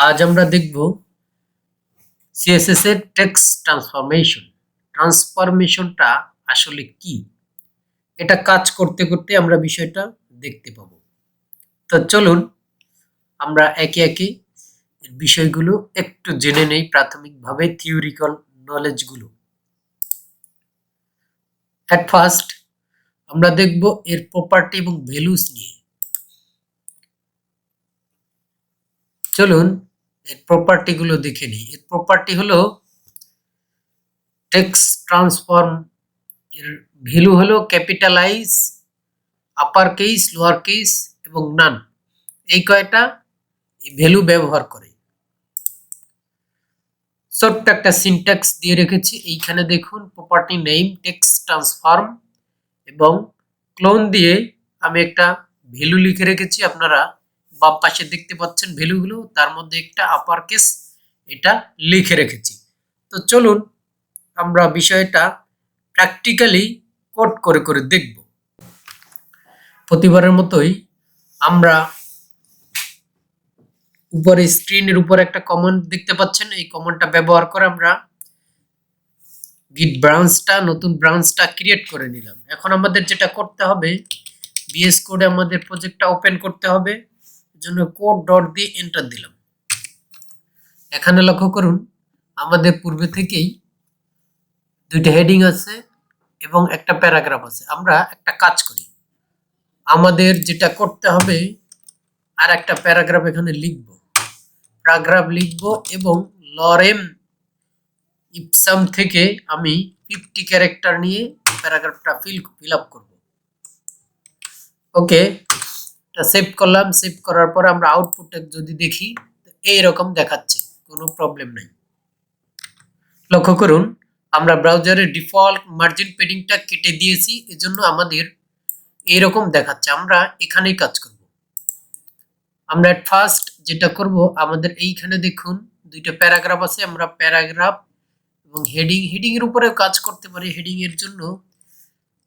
আজ আমরা দেখব CSS এর টেক্সট ট্রান্সফরমেশনটা আসলে কি। এটা কাজ করতে করতে আমরা বিষয়টা দেখতে পাবো। তো চলুন আমরা একে একে এর বিষয়গুলো একটু জেনে নেই, প্রাথমিকভাবে থিওরিক্যাল নলেজগুলো। এট ফার্স্ট আমরা দেখব এর প্রপার্টি এবং ভ্যালুস নিয়ে। চলুন এর প্রপার্টি গুলো দেখে নিই। এর প্রপার্টি হলো টেক্সট ট্রান্সফর্ম এর ভ্যালু হলো capitalise, upper case, lower case এবং নান, এই কয়টা ভ্যালু ব্যবহার করে। ছোট্ট একটা সিনট্যাক্স দিয়ে রেখেছি এইখানে দেখুন, প্রপার্টি নেম টেক্সট ট্রান্সফর্ম এবং ক্লোন দিয়ে আমি একটা ভ্যালু লিখে রেখেছি। আপনারা বাম পাশে দেখতে পাচ্ছেন ভ্যালুগুলো, তার মধ্যে একটা আপার কেস এটা লিখে রেখেছি। তো চলুন আমরা বিষয়টা প্র্যাকটিক্যালি কোড করে করে দেখব। প্রতিবারের মতোই আমরা উপরে স্ক্রিনের উপর একটা কমান্ড দেখতে পাচ্ছেন, এই কমান্ডটা ব্যবহার করে আমরা গিট ব্রাঞ্চটা, নতুন ব্রাঞ্চটা ক্রিয়েট করে নিলাম। এখন আমাদের যেটা করতে হবে, বিএস কোডে আমাদের প্রজেক্টটা ওপেন করতে হবে, এজন্য কোড ডট দিয়ে এন্টার দিলাম। এখানে লক্ষ্য করুন আমাদের পূর্বে থেকেই দুইটা হেডিং আছে এবং একটা প্যারাগ্রাফ আছে। আমরা একটা কাজ করি, আমাদের যেটা করতে হবে আর একটা প্যারাগ্রাফ এখানে লিখব, এবং লরেম ইপসাম থেকে আমি 50 ক্যারেক্টার নিয়ে প্যারাগ্রাফটা ফিল আপ করব। ওকে, এটা সেভ করলাম। সেভ করার পর আমরা আউটপুটটা যদি দেখি এইরকম দেখাচ্ছে, কোনো প্রবলেম নাই। লক্ষ্য করুন আমরা ব্রাউজারের ডিফল্ট মার্জিন পেডিংটা কেটে দিয়েছি, এজন্য আমাদের এইরকম দেখাচ্ছে। আমরা এখানেই কাজ করব। আমরা এট ফার্স্ট যেটা করব, আমাদের এইখানে দেখুন দুইটা প্যারাগ্রাফ আছে, আমরা প্যারাগ্রাফ এবং হেডিং এর উপরেও কাজ করতে পারি। হেডিং এর জন্য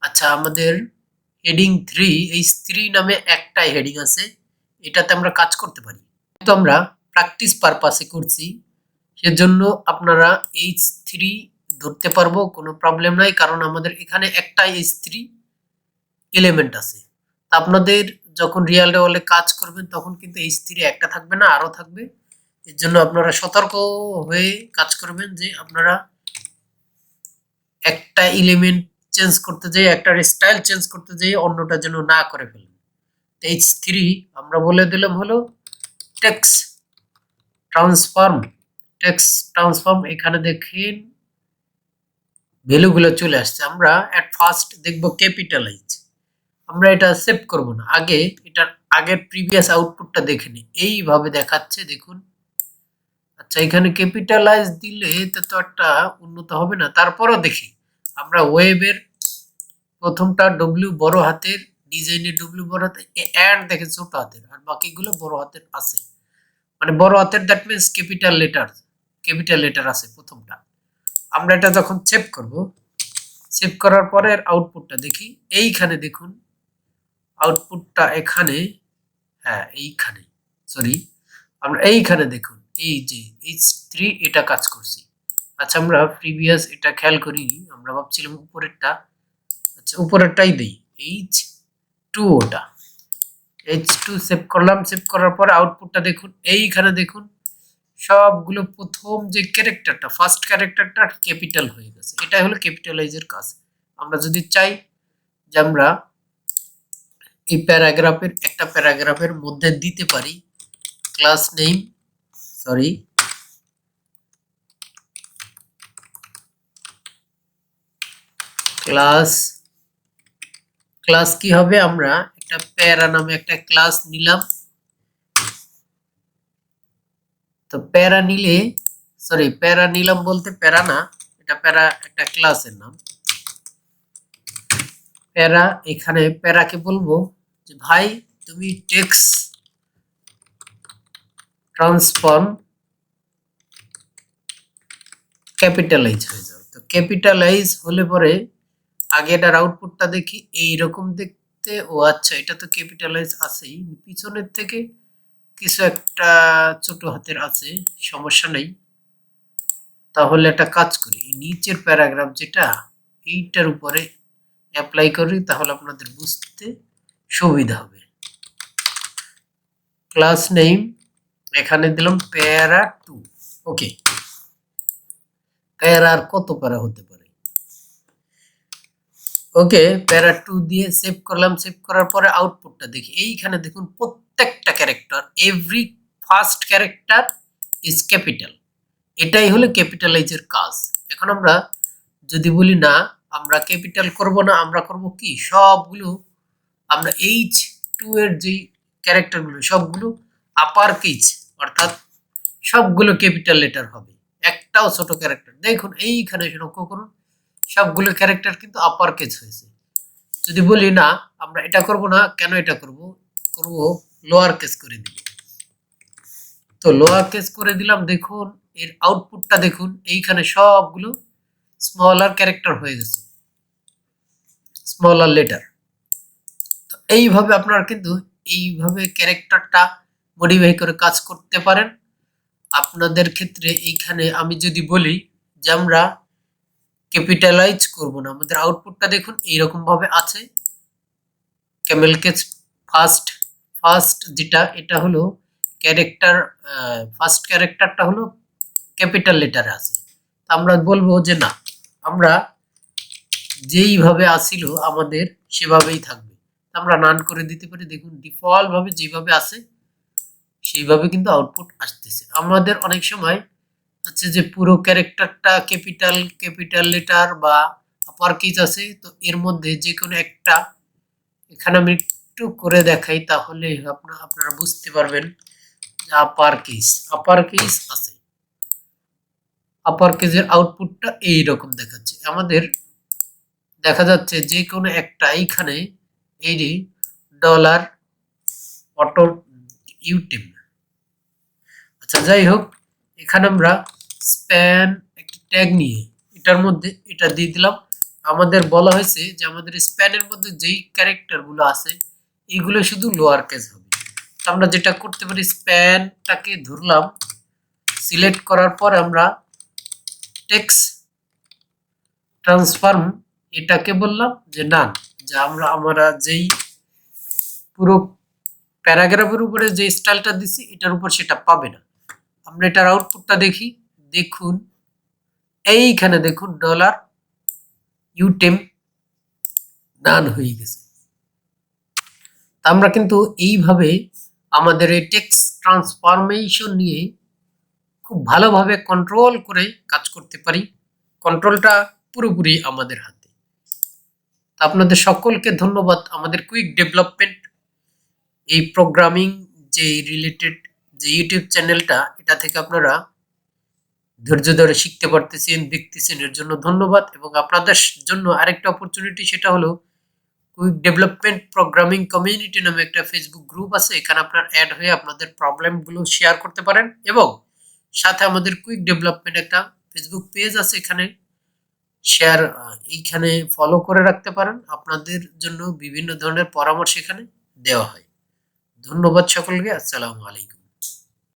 আচ্ছা, আমাদের হেডিং 3, এই 3 নামে একটাই হেডিং আছে, এটাতে আমরা কাজ করতে পারি। তো আমরা প্র্যাকটিস পারপাসে করছি, সেজন্য আপনারা H3 ধরতে পারবো, কোনো প্রবলেম নাই, কারণ আমাদের এখানে একটাই H3 এলিমেন্ট আছে। তা আপনাদের যখন রিয়েল ওয়ার্ল্ডে কাজ করবেন তখন কিন্তু H3 একটা থাকবে না, আরো থাকবে। এর জন্য আপনারা সতর্ক হয়ে কাজ করবেন যে আপনারা একটা এলিমেন্ট চেঞ্জ করতে যাই, একটা স্টাইল চেঞ্জ করতে যাই অন্যটা যেন না করে ফেলেন। H3 আমরা বলে দিলাম হলো টেক্সট ট্রান্সফর্ম। এখানে দেখেন ভ্যালুগুলো চলে আসছে। আমরা এট ফার্স্ট দেখব ক্যাপিটালাইজ। আমরা এটা সেভ করব না, আগে এটার আগের প্রিভিয়াস আউটপুটটা দেখে নিই। এইভাবে দেখাচ্ছে দেখুন। আচ্ছা, এখানে ক্যাপিটালাইজ দিলে তো একটা উন্নত হবে না, তারপরও দেখি আমরা ওয়েবের প্রথমটা ডব্লিউ বড় হাতের, ডিজাইনের ডব্লিউ বড় হাতের, এন্ড দেখে ছোট হাতের, আর বাকিগুলো বড় হাতের আছে। মানে বড় হাতের, দ্যাট মিন্স ক্যাপিটাল লেটার আছে প্রথমটা। আমরা এটা যখন সেভ করব, সেভ করার পরে আউটপুটটা দেখি। এইখানে দেখুন আউটপুটটা এখানে, হ্যাঁ এইখানে, সরি, আমরা এইখানে দেখুন এই যে H3 এটা কাজ করছি। আচ্ছা, আমরা প্রিভিয়াস এটা খেয়াল করিনি, আমরা ভাবছিলাম উপরেরটা। আচ্ছা, উপরেরটাই দেই, H2 ওটা। H2 সেভ করলাম। সেভ করার পর আউটপুটটা দেখুন, এইখানে দেখুন সবগুলো প্রথম যে ক্যারেক্টারটা, ফার্স্ট ক্যারেক্টারটা ক্যাপিটাল হয়ে গেছে। এটাই হলো ক্যাপিটালাইজের কাজ। আমরা যদি চাই যে আমরা এই একটা প্যারাগ্রাফের মধ্যে দিতে পারি ক্লাস নেম, ক্লাস কি হবে, আমরা একটা প্যারা নামে একটা ক্লাস নিলাম। তো প্যারা নিলাম বলতে প্যারা না, এটা প্যারা একটা ক্লাসের নাম। প্যারা, এখানে প্যারাকে বলবো যে ভাই তুমি টেক্সট ট্রান্সফর্ম ক্যাপিটালাইজ হয়ে যাও। তো ক্যাপিটালাইজ হলে পরে আগে এটার আউটপুটটা দেখি, এইরকম দেখতে। ও আচ্ছা, এটা তো ক্যাপিটালাইজ আছেই, পিছনের থেকে কিছু একটা ছোট হাতের আছে, সমস্যা নেই। তাহলে একটা কাজ করি, নিচের প্যারাগ্রাফ যেটা এইটার উপরে অ্যাপ্লাই করি, তাহলে আপনাদের বুঝতে সুবিধা হবে। ক্লাস নেম এখানে দিলাম প্যারা 2। ওকে, প্যারা আর কত প্যারা হতে পারে? ওকে, প্যারা 2 দিয়ে সেভ করলাম। সেভ করার পরে আউটপুটটা দেখি। এইখানে দেখুন প্রত্যেকটা character, every first character is capital. এটাই হলো ক্যাপিটালাইজের কাজ। এখন আমরা যদি বলি না আমরা ক্যাপিটাল করব না, আমরা করব কি, সবগুলো আমরা H2 এর যে ক্যারেক্টারগুলো সবগুলো আপার কেস, অর্থাৎ সবগুলো ক্যাপিটাল লেটার হবে, একটাও ছোট ক্যারেক্টার। দেখুন এইখানে লক্ষ্য করুন সবগুলো ক্যারেক্টার কিন্তু আপার কেস হয়েছে। যদি বলি না আমরা এটা করব না, কেন এটা করব লোয়ার কেস করে দিব। তো লোয়ার কেস করে দিলাম। দেখুন এর আউটপুটটা দেখুন, এইখানে সবগুলো স্মলার ক্যারেক্টার হয়ে গেছে, স্মলার লেটার। তো এইভাবে আপনারা কিন্তু এইভাবে ক্যারেক্টারটা মডিফাই করে কাজ করতে পারেন। আপনাদের ক্ষেত্রে এইখানে আমি যদি বলি যে আমরা ক্যাপিটালাইজ করব না, আমাদের আউটপুটটা দেখুন এইরকম ভাবে আছে। ক্যামেল কেস ফার্স্ট যেটা, এটা হলো ক্যারেক্টার, ফার্স্ট ক্যারেক্টারটা হলো ক্যাপিটাল লেটারে আছে। আমরা বলবো যে না, আমরা যেইভাবে আসিল আমাদের সেভাবেই থাকবে। আমরা নান করে দিতে পারি। দেখুন ডিফল্ট ভাবে যেভাবে আছে সেইভাবে কিন্তু আউটপুট আসতেছে। আমাদের অনেক সময় আছে যে পুরো ক্যারেক্টারটা ক্যাপিটাল লেটার বা আপার কেস আছে, তো এর মধ্যে যে কোনো একটা, এখানে আমি একটু করে দেখাই তাহলে আপনারা বুঝতে পারবেন যে আপার কেস আছে। আপার কেসের আউটপুটটা এইরকম দেখাচ্ছে। আমাদের দেখা যাচ্ছে যে কোনো একটা, এইখানে এই যে ডলার অটো ইউটিম, আচ্ছা যাই হোক, এখানে আমরা স্প্যান একটা ট্যাগ নিয়ে এটার মধ্যে এটা দিয়ে দিলাম। আমাদের বলা হয়েছে যে আমাদের স্প্যানের মধ্যে যেই ক্যারেক্টারগুলো আছে এইগুলো শুধু লোয়ার কেস হবে। আমরা যেটা করতে পারি, স্প্যানটাকে ধরলাম, সিলেক্ট করার পর আমরা টেক্সট ট্রান্সফর্ম এটাকে বললাম যে না, যে আমরা যেই পুরো প্যারাগ্রাফের উপরে যে স্টাইলটা দিছি এটার উপর সেটা পাবে না। আমরা এটার আউটপুটটা দেখি। দেখুন এইখানে দেখুন ডলার ইউটেম নান হয়ে গেছে। আমরা কিন্তু এইভাবে আমাদের এই টেক্সট ট্রান্সফরমেশন নিয়ে খুব ভালোভাবে কন্ট্রোল করে কাজ করতে পারি। কন্ট্রোলটা পুরোপুরি আমাদের হাতে। আপনাদের সকলকে ধন্যবাদ। আমাদের কুইক ডেভেলপমেন্ট এই প্রোগ্রামিং যে রিলেটেড যে ইউটিউব চ্যানেলটা, এটা থেকে আপনারা ধৈর্য ধরে শিখতে পারতেছেন, দেখতেছেন, এর জন্য ধন্যবাদ। এবং আপনাদের জন্য আরেকটা অপরচুনিটি, সেটা হলো কুইক ডেভেলপমেন্ট প্রোগ্রামিং কমিউনিটি নামে একটা ফেসবুক গ্রুপ আছে। এখানে আপনার অ্যাড হয়ে আপনাদের প্রবলেমগুলো শেয়ার করতে পারেন, এবং সাথে আমাদের কুইক ডেভেলপমেন্ট একটা ফেসবুক পেজ আছে, এখানে শেয়ার, এইখানে ফলো করে রাখতে পারেন। আপনাদের জন্য বিভিন্ন ধরনের পরামর্শ এখানে দেওয়া হয়। ধন্যবাদ সকলকে। আসসালামু আলাইকুম।